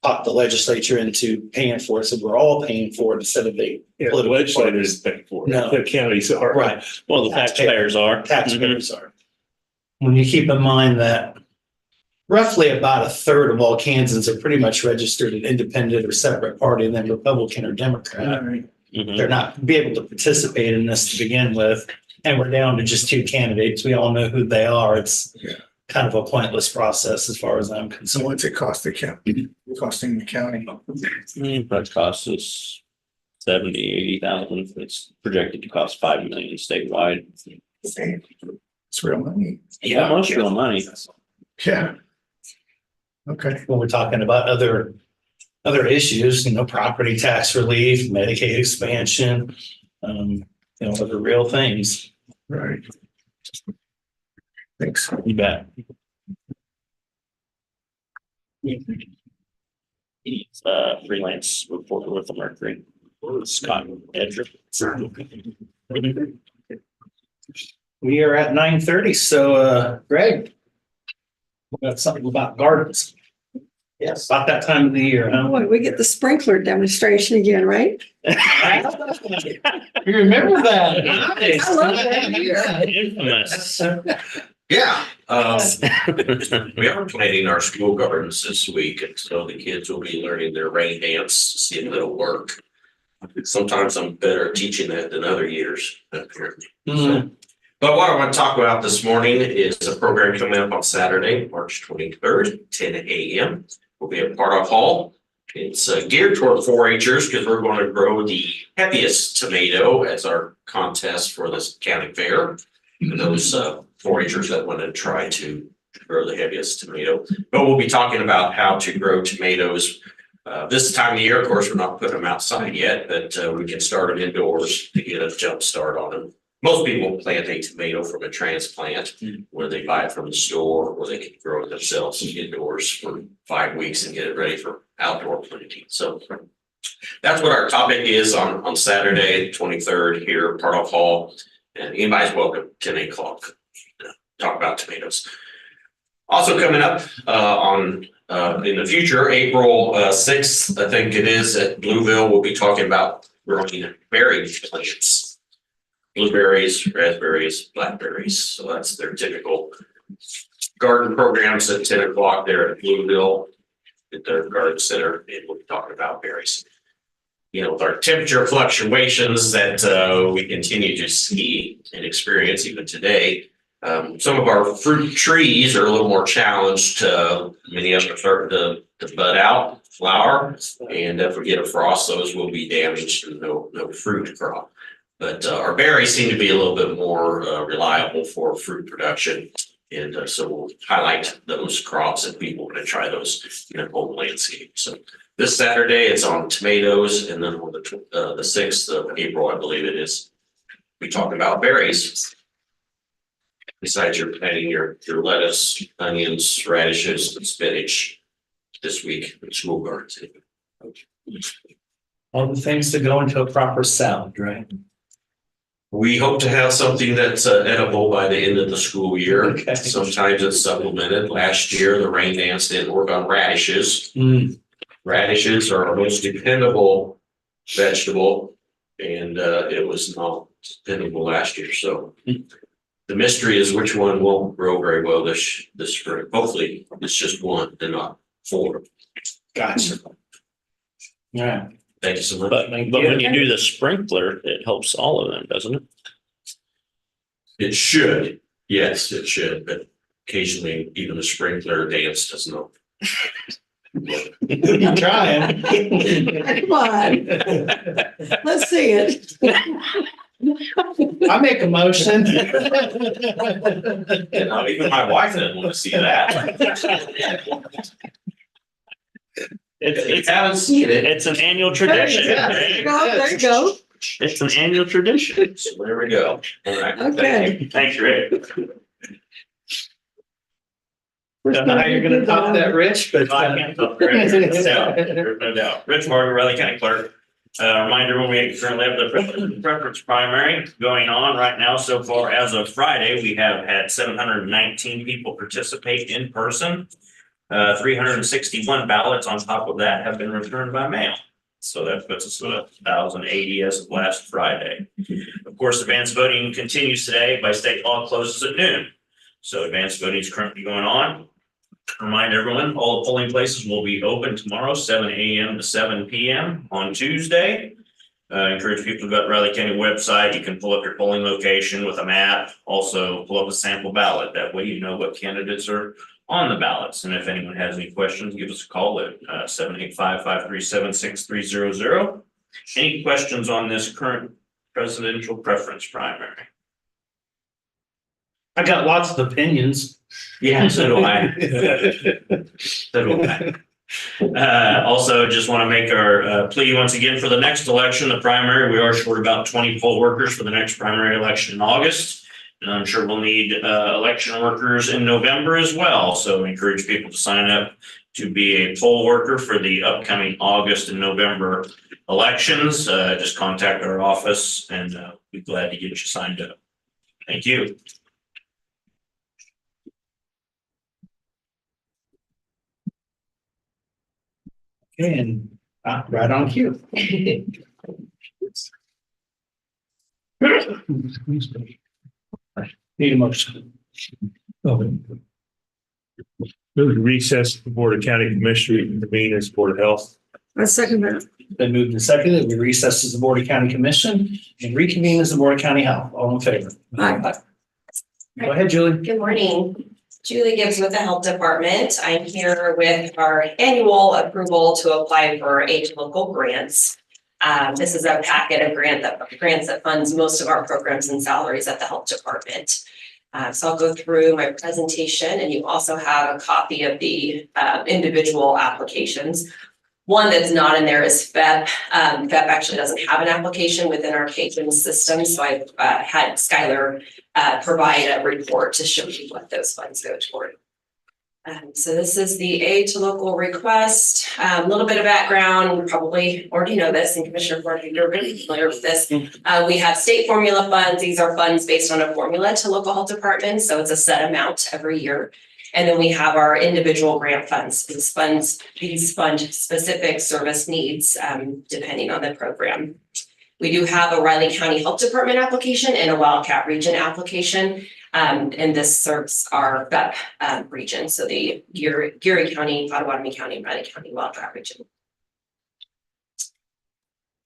pop the legislature into paying for it. So we're all paying for it instead of the Yeah, the political legislators parties. pay for it. No. The counties are. Right, Well, the taxpayers are. taxpayers are. When you keep in mind that roughly about a third of all Kansans are pretty much registered an independent or separate party, and then Republican or Democrat. Mhm. They're not be able to participate in this to begin with. And we're down to just two candidates. We all know who they are. It's Yeah. kind of a pointless process as far as I'm So concerned. what's it cost the county? Costing the county? That costs us 70,000-80,000. It's projected to cost 5 million statewide. It's real money. Yeah, most real money. Yeah. Okay. When we're talking about other issues, property tax relief, Medicaid expansion, other real things. Right. Thanks. You bet. He's freelance reporter with the Mercury, Scott Edrick. We are at 9:30, so Greg, we got something about gardens. Yes, about that time of the year, huh? Boy, we get the sprinkler demonstration again, right? You remember that? Nice. I love that. Infamous. Yeah, we are planning our school gardens this week, and so the kids will be learning their rain dance, to see if it'll work. Sometimes I'm better at teaching that than other years, apparently. Mm. But what I want to talk about this morning is a program coming up on Saturday, March 23rd, 10 a.m. We'll be at Pardoff Hall. It's geared toward 4-Hers because we're going to grow the heaviest tomato as our contest for this county fair. For those 4-Hers that want to try to grow the heaviest tomato. But we'll be talking about how to grow tomatoes. This time of year, of course, we're not putting them outside yet, but we can start them indoors to get a jump start on them. Most people plant a tomato from a transplant where they buy it from the store or they can grow it themselves indoors for 5 weeks and get it ready for outdoor planting. So that's what our topic is on Saturday, 23rd here at Pardoff Hall. And anybody's welcome, 10 o'clock, talk about tomatoes. Also coming up in the future, April 6th, I think it is, at Blueville, we'll be talking about growing berry plants. Blueberries, raspberries, blackberries. So that's their typical garden programs at 10 o'clock there at Blueville at their garden center, and we'll be talking about berries. You know, with our temperature fluctuations that we continue to see and experience even today, some of our fruit trees are a little more challenged. Many of them are starting to bud out, flower, and if we get a frost, those will be damaged and no fruit crop. But our berries seem to be a little bit more reliable for fruit production. And so we'll highlight those crops if people want to try those in a home landscape. So this Saturday, it's on tomatoes. And then on the 6th of April, I believe it is, we talk about berries. Besides you're planting your lettuce, onions, radishes, and spinach this week in school gardens. All the things that go into a proper salad, right? We hope to have something that's edible by the end of the school year. Okay. Sometimes it's supplemented. Last year, the rain dance didn't work on radishes. Radishes are our most dependable vegetable, and it was not dependable last year. So the mystery is which one won't grow very well this spring. Hopefully, it's just one and not 4. Gotcha. Yeah. Thank you so much. But when you do the sprinkler, it helps all of them, doesn't it? It should. Yes, it should. But occasionally, even the sprinkler dance doesn't know. You're trying. Come on, let's see it. I make a motion. You know, even my wife didn't want to see that. If you haven't seen it, It's an annual tradition. There you go, there you go. It's an annual tradition. so there we go. All right. Okay. Thanks, Rick. Don't know how you're gonna top that, Rich, but. I can't tell. There's no doubt. Rich Morgan, Raleigh County Clerk. Reminder, when we currently have the preference primary going on right now. So far as of Friday, we have had 719 people participate in person. 361 ballots on top of that have been returned by mail. So that puts us at 1,080 as of last Friday. Of course, advanced voting continues today by state law, closes at noon. So advanced voting is currently going on. Remind everyone, all the polling places will be open tomorrow, 7 a.m. to 7 p.m. on Tuesday. Encourage people to go to the Raleigh County website. You can pull up your polling location with a map. Also pull up a sample ballot. That way you know what candidates are on the ballots. And if anyone has any questions, give us a call at 785-537-6300. Any questions on this current presidential preference primary? I got lots of opinions. Yeah, so do I. So do I. Also, just want to make our plea once again for the next election, the primary. We are short about 20 poll workers for the next primary election in August. And I'm sure we'll need election workers in November as well. So I encourage people to sign up to be a poll worker for the upcoming August and November elections. Just contact our office and we'll be glad to get you signed up. Thank you. And right on cue. Need a motion. Move to recess the Board of County Commissioners and convene as Board of Health. I second that. Been moved and seconded. We recess as the Board of County Commission and reconvene as the Board of County Health. All in favor? Aye. Go ahead, Julie. Good morning. Julie Gibbs with the Health Department. I'm here with our annual approval to apply for age local grants. This is a packet of grants that funds most of our programs and salaries at the Health Department. So I'll go through my presentation, and you also have a copy of the individual applications. One that's not in there is FEP. FEP actually doesn't have an application within our Cajun system, so I've had Skylar provide a report to show you what those funds go toward. So this is the aid to local request. A little bit of background, you probably already know this, and Commissioner Ford, you're really familiar with this. We have state formula funds. These are funds based on a formula to local health departments, so it's a set amount every year. And then we have our individual grant funds. These fund specific service needs depending on the program. We do have a Riley County Health Department application and a Wildcat Region application. And this serves our BEP region, so the Geary County, Potawatomi County, Riley County, Wildcat Region.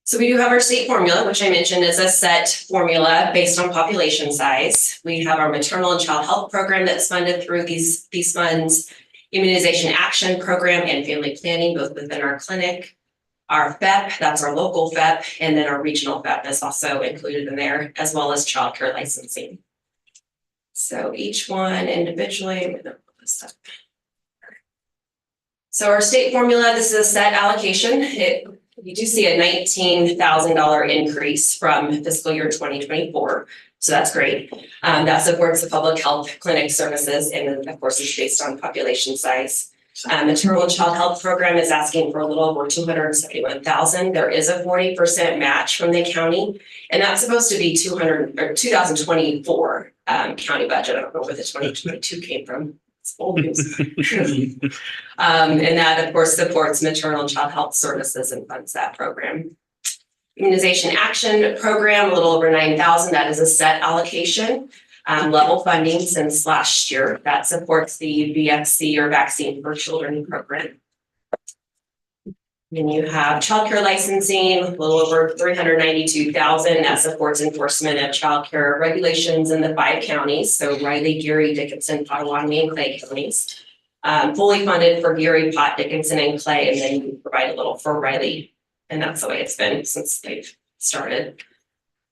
So we do have our state formula, which I mentioned is a set formula based on population size. We have our maternal and child health program that's funded through these funds, immunization action program and family planning, both within our clinic. Our FEP, that's our local FEP, and then our regional FEP is also included in there, as well as childcare licensing. So each one individually, I'm going to put this up. So our state formula, this is a set allocation. You do see a $19,000 increase from fiscal year 2024. So that's great. That supports the public health clinic services, and then of course is based on population size. Maternal and child health program is asking for a little over $271,000. There is a 40% match from the county, and that's supposed to be 2024 county budget. I don't know where the 2022 came from. It's old news. And that of course supports maternal and child health services and funds that program. Immunization action program, a little over $9,000. That is a set allocation. Level funding since last year that supports the BOCC or Vaccine for Children program. Then you have childcare licensing, a little over $392,000 that supports enforcement of childcare regulations in the 5 counties. So Riley, Geary, Dickinson, Potawatomi, and Clay counties. Fully funded for Geary, Pot, Dickinson, and Clay, and then you provide a little for Riley. And that's the way it's been since they've started.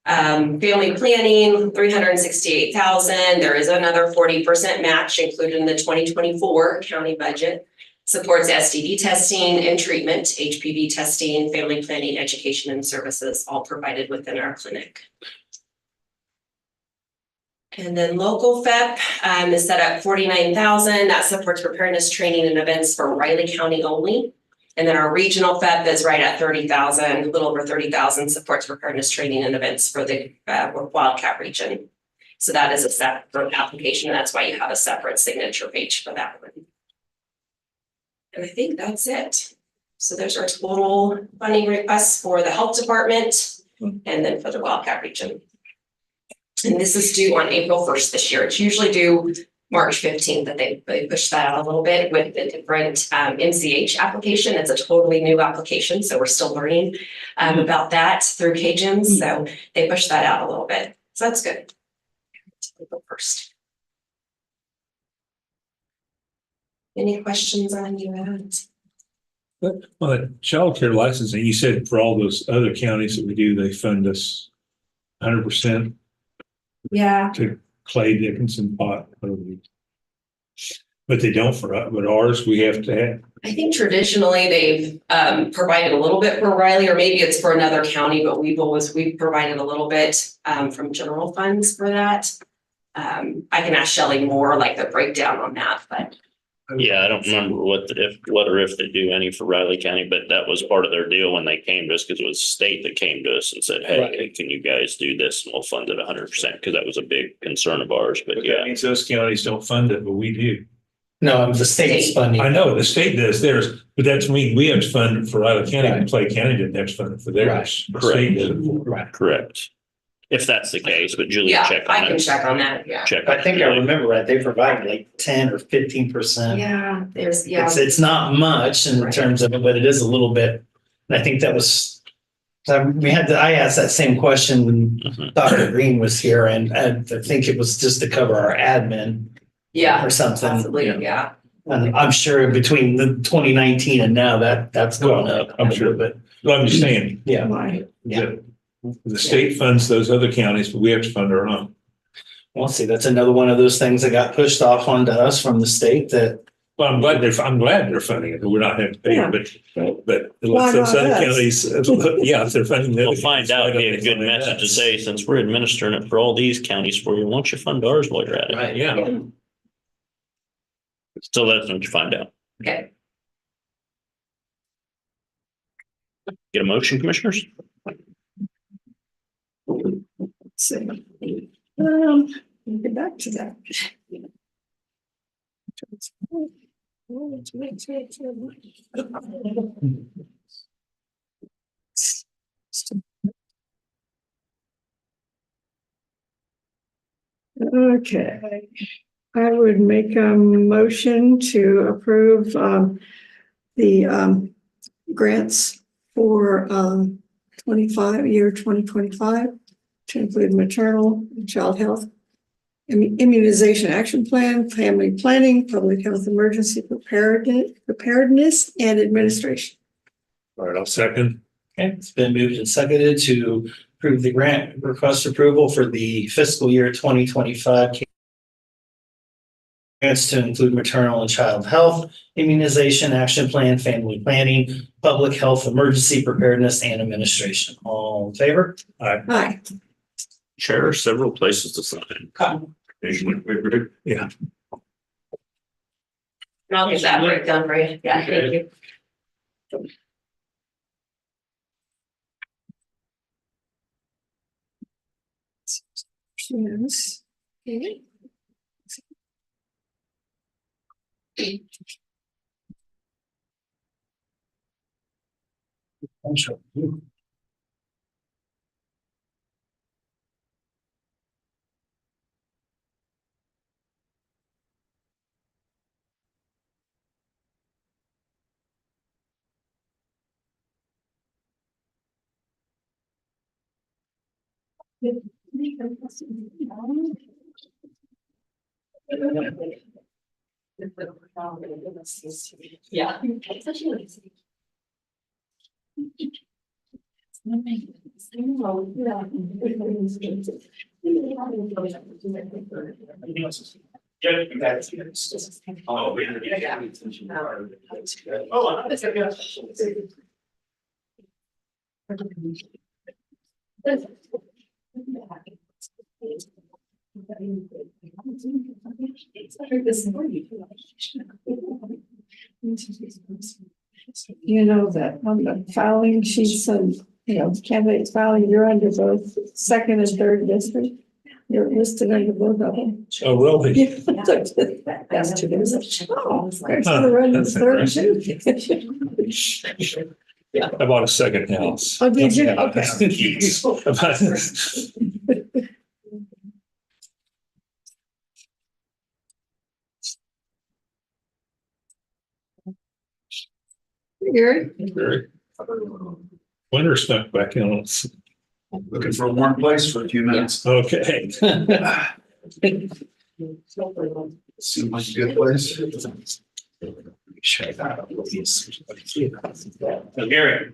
Family planning, $368,000. There is another 40% match included in the 2024 county budget. Supports STD testing and treatment, HPV testing, family planning, education, and services, all provided within our clinic. And then local FEP is set at $49,000. That supports preparedness training and events for Riley County only. And then our regional FEP is right at $30,000, a little over $30,000, supports preparedness training and events for the Wildcat region. So that is a separate application, and that's why you have a separate signature page for that one. And I think that's it. So there's our total funding requests for the health department and then for the Wildcat region. And this is due on April 1st this year. It's usually due March 15th, that they pushed that out a little bit with the different MCH application. It's a totally new application, so we're still learning about that through Cajun. So they pushed that out a little bit. So that's good. April 1st. Any questions on that? But on the childcare licensing, you said for all those other counties that we do, they fund us 100% Yeah. to Clay, Dickinson, Pot. But they don't for us, but ours we have to have. I think traditionally they've provided a little bit for Riley, or maybe it's for another county, but we've provided a little bit from general funds for that. I can ask Shelley more like the breakdown on that, but. Yeah, I don't remember what or if they do any for Riley County, but that was part of their deal when they came to us, because it was the state that came to us and said, hey, Right. can you guys do this? And we'll fund it 100%, because that was a big concern of ours, but But yeah. that means those counties don't fund it, but we do. No, the state's funding. I know the state does theirs, but that's mean we have to fund it for Riley County and Clay County didn't have to fund it for theirs. The state did it for them. Right. Correct. If that's the case, but Julie, Yeah, check on I can that. check on that, yeah. Check. I think I remember right, they provide like 10 or 15%. Yeah, there's, yeah. It's not much in Right. terms of it, but it is a little bit. And I think that was, I asked that same question when Mhm. Dr. Green was here, and I think it was just to cover our admin Yeah, or something. possibly, yeah. And I'm sure between the 2019 and now that's going up. I'm sure. But But I'm just saying, yeah, Why? the state funds those other counties, but we have to fund our own. we'll see. That's another one of those things that got pushed off onto us from the state that, Well, I'm glad they're funding it, but we're not having to pay Yeah. it, but Why those not other us? counties, yeah, if they're funding. the We'll other find counties, out, why be don't a they good fund message to us? say, since we're administering it for all these counties for you, why don't you fund ours while you're at it? right, Yeah. Still, that's what you find out. Okay. Get a motion, commissioners? Let's see. We'll get back to that. Okay, I would make a motion to approve the grants for 2025 to include maternal and child health, immunization action plan, family planning, public health emergency preparedness and administration. All right, I'll second. Okay, it's been moved and seconded to approve the grant request approval for the fiscal year 2025. Grants to include maternal and child health, immunization action plan, family planning, public health emergency preparedness and administration. All in favor? Hi, Chair, several places to sign. Yeah. And I'll get that breakdown for you. Yeah, thank you. yes. Okay. Yeah. You know that on the filing sheets and, candidates filing, you're under both second and third district. You're listed under both of them. Oh, really? That's two days. Oh, there's Huh, the run that's third too. I bought a second house. Oh, did you? Okay. Gary? Winter snuck back in. on us. Looking for a warm place for a few minutes. Okay. Seems like a good place. Gary.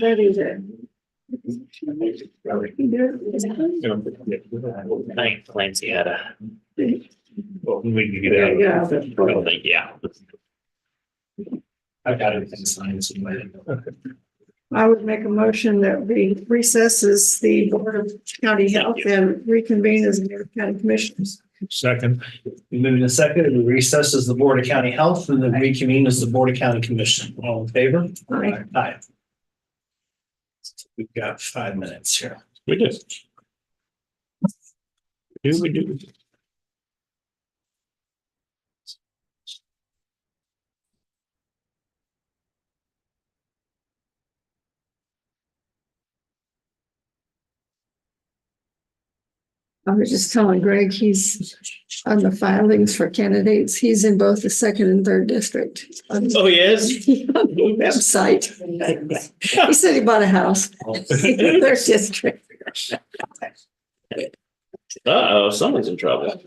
Ready to. I think Clancy had a, Well, we can get out of it. Yeah, I don't think, yeah. I've got everything signed. I would make a motion that we recess as the Board of County Health and reconvene as the County Commissioners. Second. We move in a second, we recess as the Board of County Health and then reconvene as the Board of County Commission. All in favor? Aye. Aye. We've got 5 minutes here. We do. We do. I was just telling Greg, he's on the filings for candidates. He's in both the second and third district. On Oh, yes. the website. He said he bought a house. in their district. Uh-oh, someone's in trouble.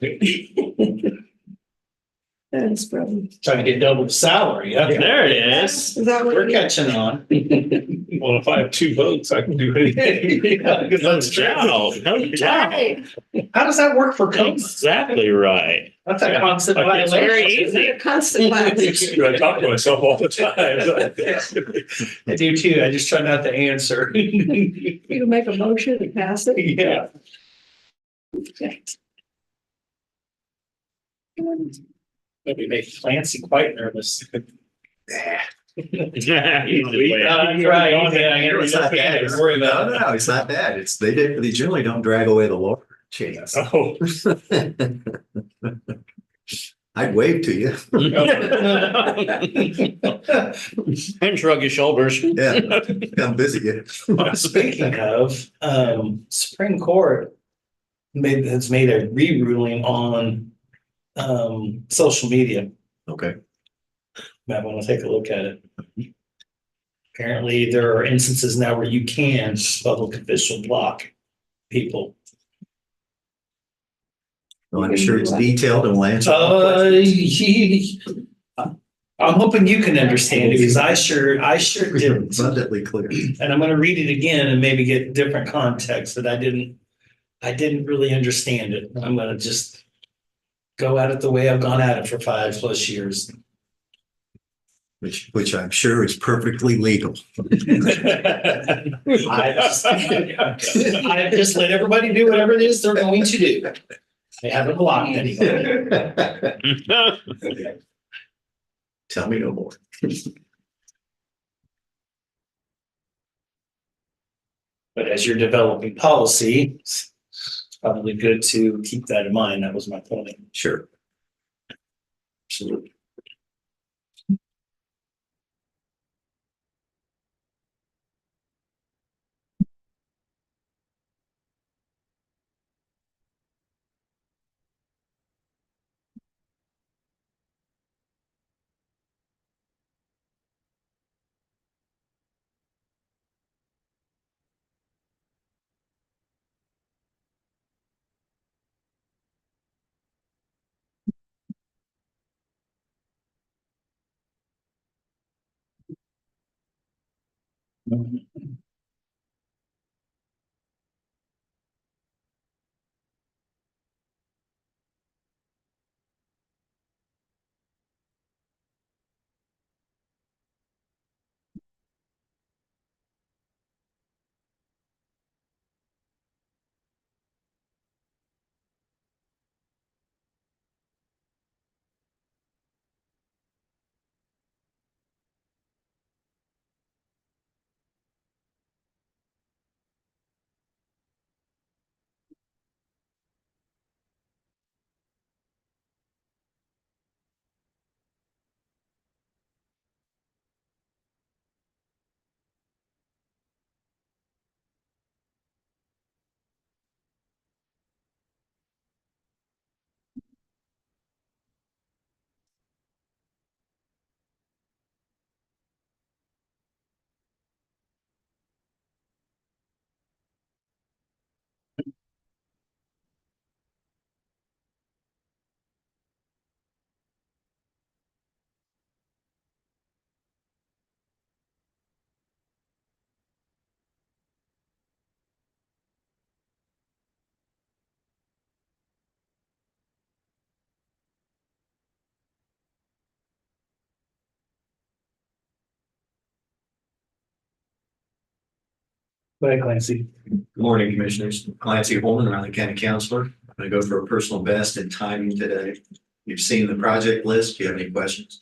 That's probably. Trying to get double the salary. Yeah. There it is. Is that what? We're catching on. Well, if I have 2 votes, I can do anything. Let's go. No doubt. How does that work for Coma? Exactly right. That's a constant It's very violation. easy. A constant violation. I talk to myself all the time. I do too. I just try not to answer. You make a motion to pass it. Yeah. Maybe make Clancy quite nervous. Easy way. Right. Yeah, It's not that. Don't worry about it. No, it's not that. It's, they generally don't drag away the law chains. Oh, I'd wave to you. And shrug your shoulders. Yeah, come visit you. Speaking of, Supreme Court has made a re-ruling on social media. Okay. Might want to take a look at it. Apparently, there are instances now where you can public official block people. Well, I'm sure it's detailed and will answer. all Uh, questions. I'm hoping you can understand it because I sure didn't. Abundantly clear. And I'm gonna read it again and maybe get different context that I didn't really understand it. I'm gonna just go at it the way I've gone at it for 5+ years. Which I'm sure is perfectly legal. I just let everybody do whatever it is they're going to do. They haven't blocked anybody. Tell me no more. But as you're developing policy, it's probably good to keep that in mind. That was my point. Sure. Absolutely. Bye, Clancy. Good morning, Commissioners. Clancy Holman, Riley County Counselor. I'm going to go for a personal best in timing today. You've seen the project list. Do you have any questions?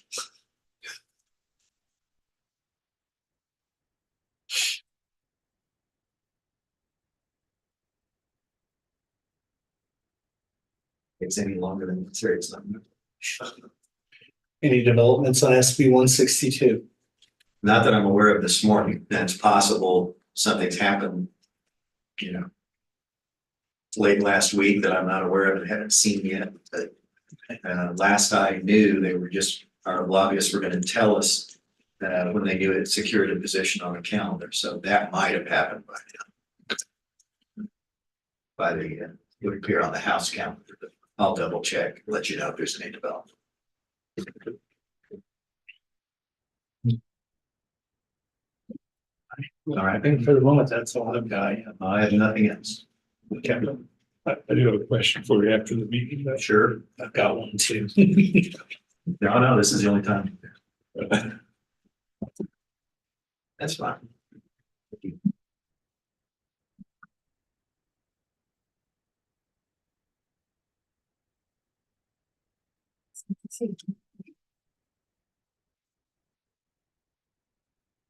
It's any longer than it's here, it's not. Any developments on SB 162? Not that I'm aware of this morning. That's possible. Something's happened, you know, late last week that I'm not aware of and haven't seen yet. But last I knew, they were just, our lobbyists were going to tell us when they knew it secured a position on the calendar. So that might have happened by now. By the, it would appear on the House calendar, but I'll double check, let you know if there's any development. All right, I think for the moment, that's all I've got. I have nothing else. Okay, I do have a question for you after the meeting. Sure. I've got one too. No, this is the only time. That's fine.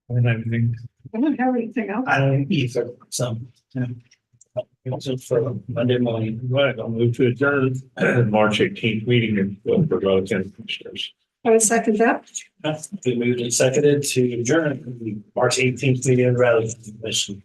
I don't have anything. I don't have anything else. I don't either, so. Yeah. It's just for Monday morning. Right, I'll move to adjourn March 18th meeting in for Rutherford County Commissioners. I would second that. We moved and seconded to adjourn the March 18th meeting rather than the commission.